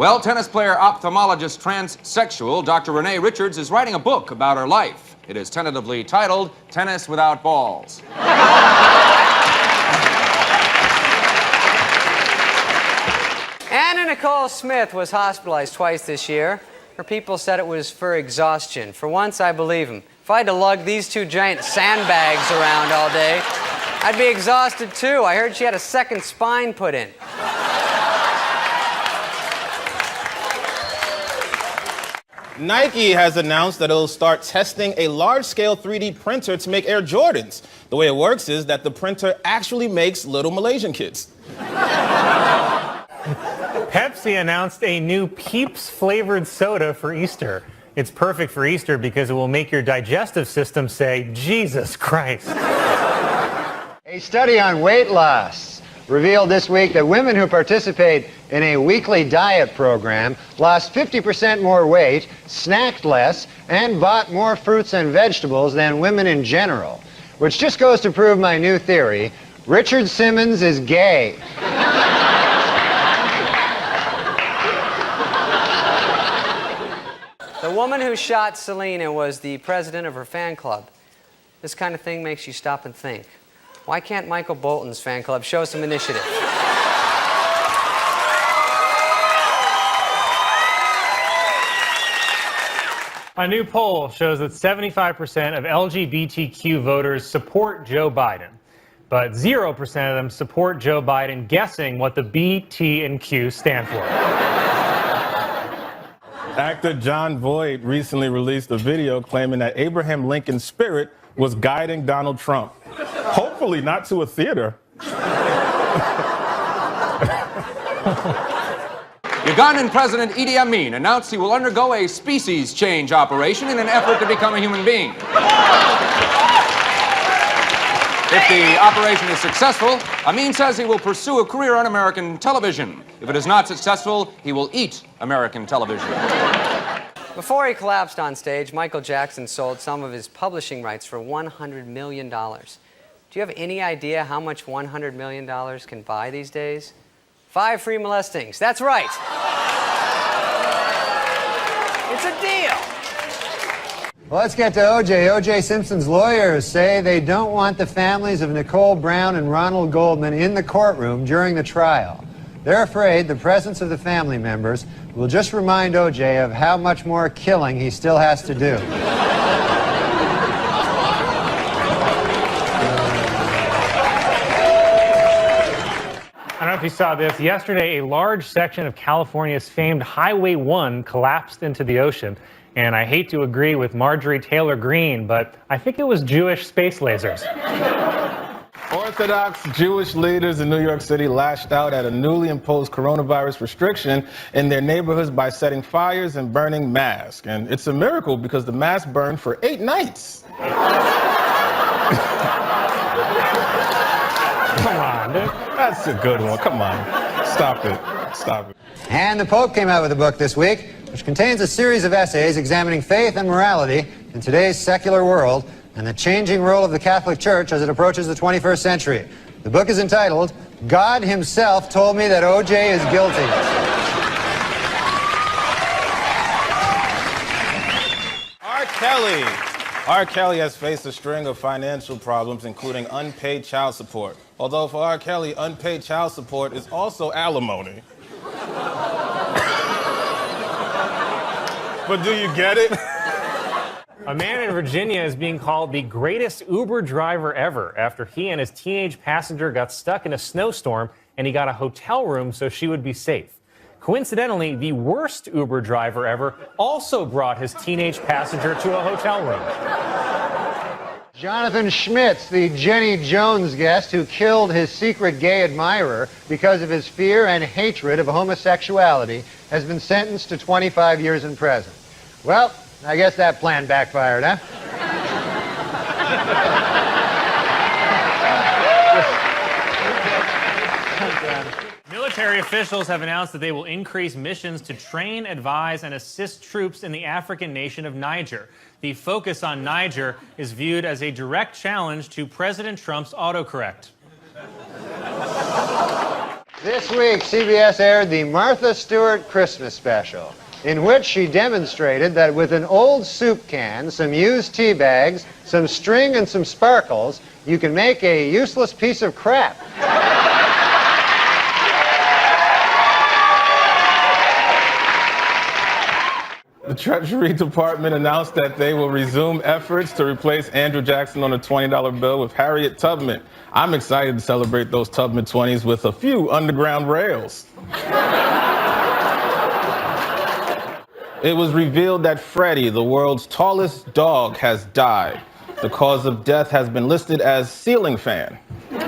Well, tennis player, ophthalmologist, transsexual Dr. Renee Richards is writing a book about her life. It is tentatively titled Tennis Without Balls. Anna Nicole Smith was hospitalized twice this year. Her people said it was for exhaustion. For once, I believe them. If I had to lug these two giant sandbags around all day, I'd be exhausted too. I heard she had a second spine put in. Nike has announced that it'll start testing a large-scale 3D printer to make Air Jordans. The way it works is that the printer actually makes little Malaysian kids. Pepsi announced a new Peeps-flavored soda for Easter. It's perfect for Easter because it will make your digestive system say, Jesus Christ. A study on weight loss revealed this week that women who participate in a weekly diet program lost 50% more weight, snacked less, and bought more fruits and vegetables than women in general. Which just goes to prove my new theory: Richard Simmons is gay. The woman who shot Selena was the president of her fan club. This kind of thing makes you stop and think. Why can't Michael Bolton's fan club show some initiative? A new poll shows that 75% of LGBTQ voters support Joe Biden, but 0% of them support Joe Biden guessing what the B, T, and Q stand for. Actor Jon Voight recently released a video claiming that Abraham Lincoln's spirit was guiding Donald Trump. Hopefully not to a theater. Ugandan President Idi Amin announced he will undergo a species change operation in an effort to become a human being. If the operation is successful, Amin says he will pursue a career on American television. If it is not successful, he will eat American television. Before he collapsed on stage, Michael Jackson sold some of his publishing rights for $100 million. Do you have any idea how much $100 million can buy these days? 5 free molestings. That's right. It's a deal. Well, let's get to O.J. O.J. Simpson's lawyers say they don't want the families of Nicole Brown and Ronald Goldman in the courtroom during the trial. They're afraid the presence of the family members will just remind O.J. of how much more killing he still has to do. I don't know if you saw this. Yesterday, a large section of California's famed Highway 1 collapsed into the ocean. And I hate to agree with Marjorie Taylor Greene, but I think it was Jewish space lasers. Orthodox Jewish leaders in New York City lashed out at a newly imposed coronavirus restriction in their neighborhoods by setting fires and burning masks. And it's a miracle because the masks burned for 8 nights. Come on, dude. That's a good one. Come on. Stop it. Stop it. And the Pope came out with a book this week, which contains a series of essays examining faith and morality in today's secular world and the changing role of the Catholic Church as it approaches the 21st century. The book is entitled, God Himself Told Me That O.J. is Guilty. R. Kelly has faced a string of financial problems, including unpaid child support. Although for R. Kelly, unpaid child support is also alimony. But do you get it? A man in Virginia is being called the greatest Uber driver ever after he and his teenage passenger got stuck in a snowstorm and he got a hotel room so she would be safe. Coincidentally, the worst Uber driver ever also brought his teenage passenger to a hotel room. Jonathan Schmitz, the Jenny Jones guest who killed his secret gay admirer because of his fear and hatred of homosexuality, has been sentenced to 25 years in prison. Well, I guess that plan backfired, huh? Military officials have announced that they will increase missions to train, advise, and assist troops in the African nation of Niger. The focus on Niger is viewed as a direct challenge to President Trump's autocorrect. This week, CBS aired the Martha Stewart Christmas special, in which she demonstrated that with an old soup can, some used tea bags, some string, and some sparkles, you can make a useless piece of crap. The Treasury Department announced that they will resume efforts to replace Andrew Jackson on a $20 bill with Harriet Tubman. I'm excited to celebrate those Tubman 20s with a few underground rails. It was revealed that Freddie, the world's tallest dog, has died. The cause of death has been listed as ceiling fan. And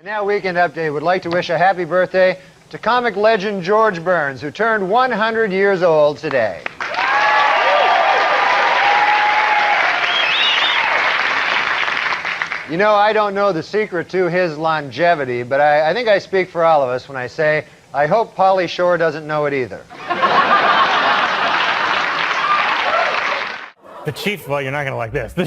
now, Weekend Update would like to wish a happy birthday to comic legend George Burns, who turned 100 years old today. You know, I don't know the secret to his longevity, but I think I speak for all of us when I say I hope Pauly Shore doesn't know it either. The chief, well, you're not going to like this. The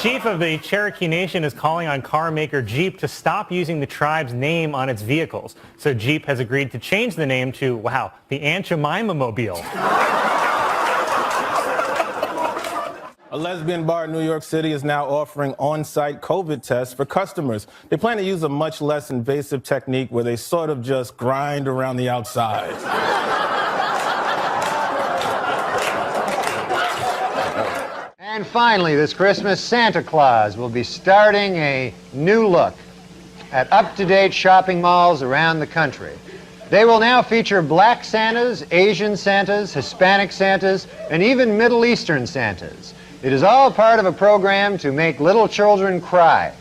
chief of the Cherokee Nation is calling on car maker Jeep to stop using the tribe's name on its vehicles. So Jeep has agreed to change the name to, wow, the Aunt Jemima Mobile. A lesbian bar in New York City is now offering on-site COVID tests for customers. They plan to use a much less invasive technique where they sort of just grind around the outside. And finally, this Christmas, Santa Claus will be starting a new look at up-to-date shopping malls around the country. They will now feature black Santas, Asian Santas, Hispanic Santas, and even Middle Eastern Santas. It is all part of a program to make little children cry.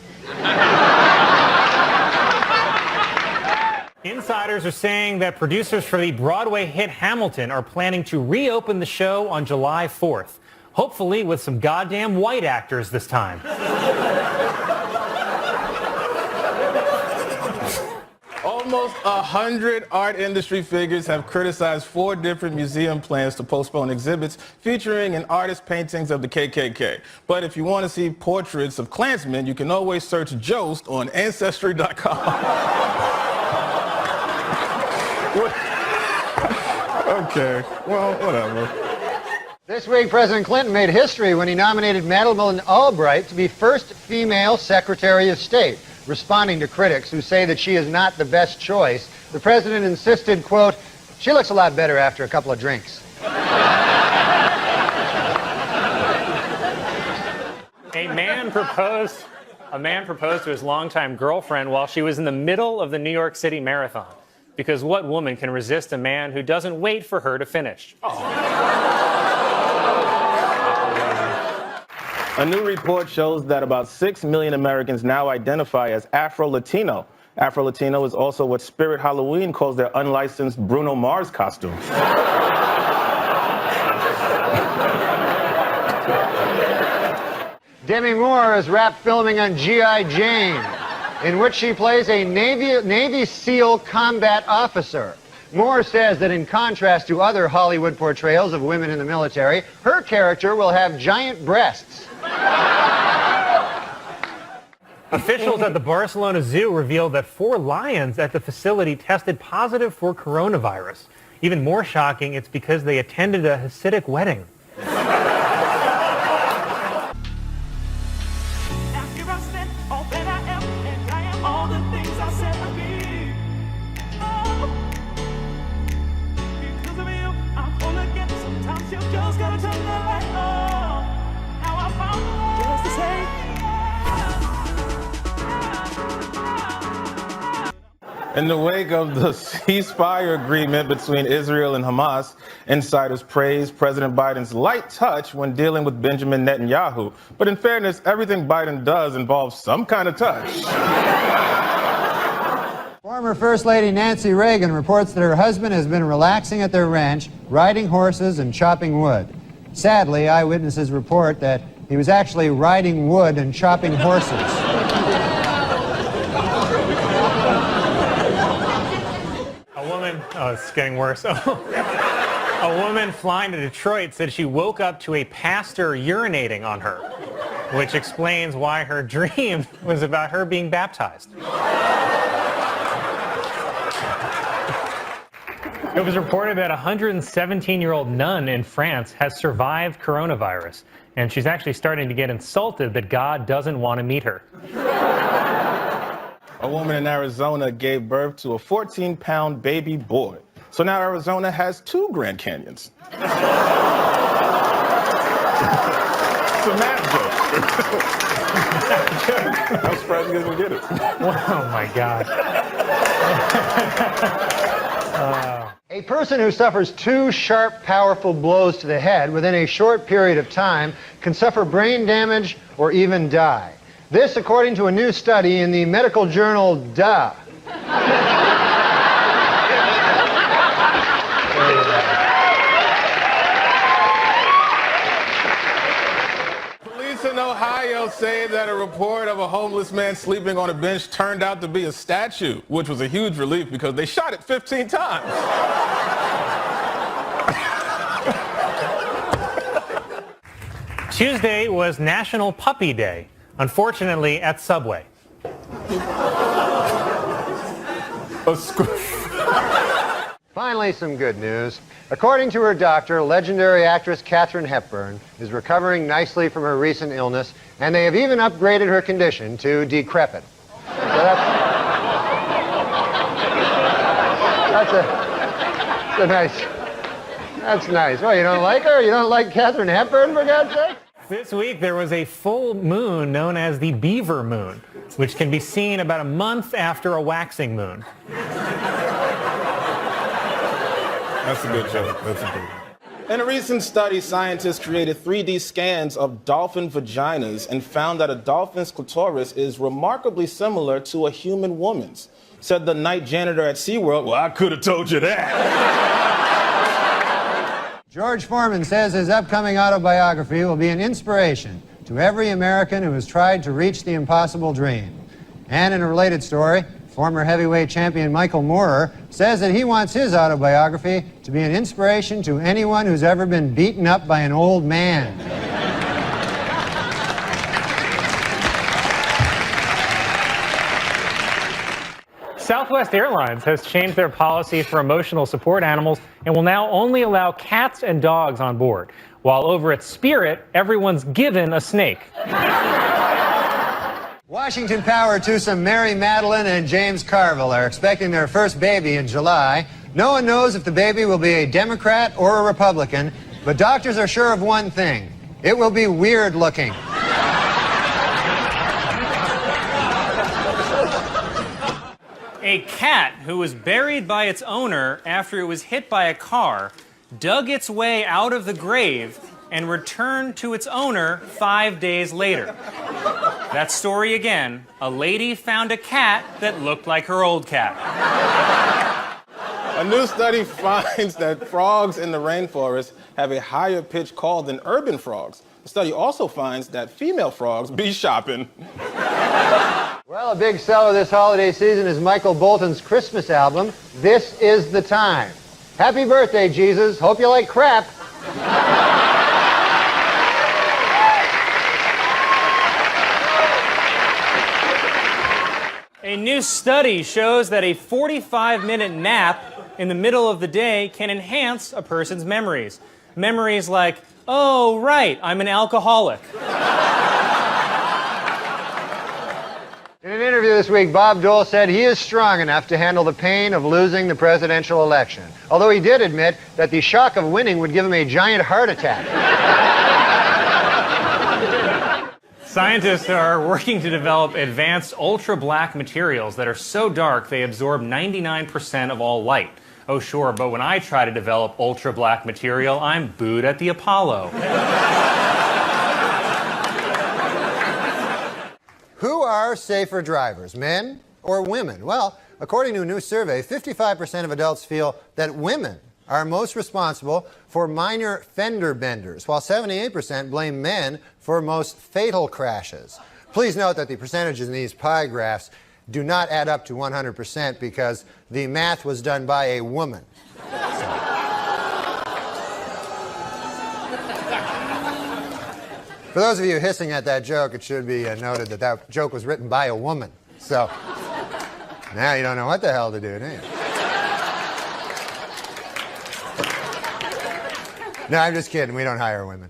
Insiders are saying that producers for the Broadway hit Hamilton are planning to reopen the show on July 4th. Hopefully with some goddamn white actors this time. Almost 100 art industry figures have criticized 4 different museum plans to postpone exhibits featuring an artist's paintings of the KKK. But if you want to see portraits of Klansmen, you can always search Jost on Ancestry.com. Okay, well, whatever. This week, President Clinton made history when he nominated Madeleine Albright to be first female Secretary of State. Responding to critics who say that she is not the best choice, the president insisted, quote, "She looks a lot better after a couple of drinks." A man proposed to his longtime girlfriend while she was in the middle of the New York City Marathon. Because what woman can resist a man who doesn't wait for her to finish? A new report shows that about 6 million Americans now identify as Afro-Latino. Afro-Latino is also what Spirit Halloween calls their unlicensed Bruno Mars costume. Demi Moore is wrapped filming on G.I. Jane, in which she plays a Navy SEAL combat officer. Moore says that in contrast to other Hollywood portrayals of women in the military, her character will have giant breasts. Officials at the Barcelona Zoo revealed that 4 lions at the facility tested positive for coronavirus. Even more shocking, it's because they attended a Hasidic wedding. In the wake of the ceasefire agreement between Israel and Hamas, insiders praised President Biden's light touch when dealing with Benjamin Netanyahu. But in fairness, everything Biden does involves some kind of touch. Former First Lady Nancy Reagan reports that her husband has been relaxing at their ranch, riding horses and chopping wood. Sadly, eyewitnesses report that he was actually riding wood and chopping horses. Oh, it's getting worse. A woman flying to Detroit said she woke up to a pastor urinating on her. which explains why her dream was about her being baptized. It was reported that a 117-year-old nun in France has survived coronavirus, and she's actually starting to get insulted that God doesn't want to meet her. A woman in Arizona gave birth to a 14-pound baby boy. So now Arizona has 2 Grand Canyons. It's a math joke. I'm surprised you guys didn't get it. Oh, my God. A person who suffers 2 sharp, powerful blows to the head within a short period of time can suffer brain damage or even die. This, according to a new study in the medical journal Duh. Police in Ohio say that a report of a homeless man sleeping on a bench turned out to be a statue, which was a huge relief because they shot it 15 times. Tuesday was National Puppy Day, unfortunately at Subway. Finally, some good news. According to her doctor, legendary actress Katharine Hepburn is recovering nicely from her recent illness, and they have even upgraded her condition to decrepit. So that's nice. Well, you don't like her? You don't like Katharine Hepburn, for God's sake? This week there was a full moon known as the Beaver Moon, which can be seen about a month after a waxing moon. That's a good joke. That's a good one. In a recent study, scientists created 3D scans of dolphin vaginas and found that a dolphin's clitoris is remarkably similar to a human woman's. Said the night janitor at SeaWorld, well, I could have told you that. George Foreman says his upcoming autobiography will be an inspiration to every American who has tried to reach the impossible dream. And in a related story, former heavyweight champion Michael Moorer says that he wants his autobiography to be an inspiration to anyone who's ever been beaten up by an old man. Southwest Airlines has changed their policy for emotional support animals and will now only allow cats and dogs on board, while over at Spirit, everyone's given a snake. Washington Power to some Mary Madeline and James Carville are expecting their first baby in July. No one knows if the baby will be a Democrat or a Republican, but doctors are sure of one thing. It will be weird looking. A cat who was buried by its owner after it was hit by a car dug its way out of the grave and returned to its owner 5 days later. That story again, a lady found a cat that looked like her old cat. A new study finds that frogs in the rainforest have a higher pitch call than urban frogs. The study also finds that female frogs be shopping. Well, a big seller this holiday season is Michael Bolton's Christmas album, This Is the Time. Happy birthday, Jesus. Hope you like crap. A new study shows that a 45-minute nap in the middle of the day can enhance a person's memories. Memories like, oh, right, I'm an alcoholic. In an interview this week, Bob Dole said he is strong enough to handle the pain of losing the presidential election, although he did admit that the shock of winning would give him a giant heart attack. Scientists are working to develop advanced ultra-black materials that are so dark they absorb 99% of all light. Oh, sure, but when I try to develop ultra-black material, I'm booed at the Apollo. Who are safer drivers, men or women? Well, according to a new survey, 55% of adults feel that women are most responsible for minor fender benders, while 78% blame men for most fatal crashes. Please note that the percentages in these pie graphs do not add up to 100% because the math was done by a woman. For those of you hissing at that joke, it should be noted that that joke was written by a woman. So now you don't know what the hell to do, do you? No, I'm just kidding. We don't hire women.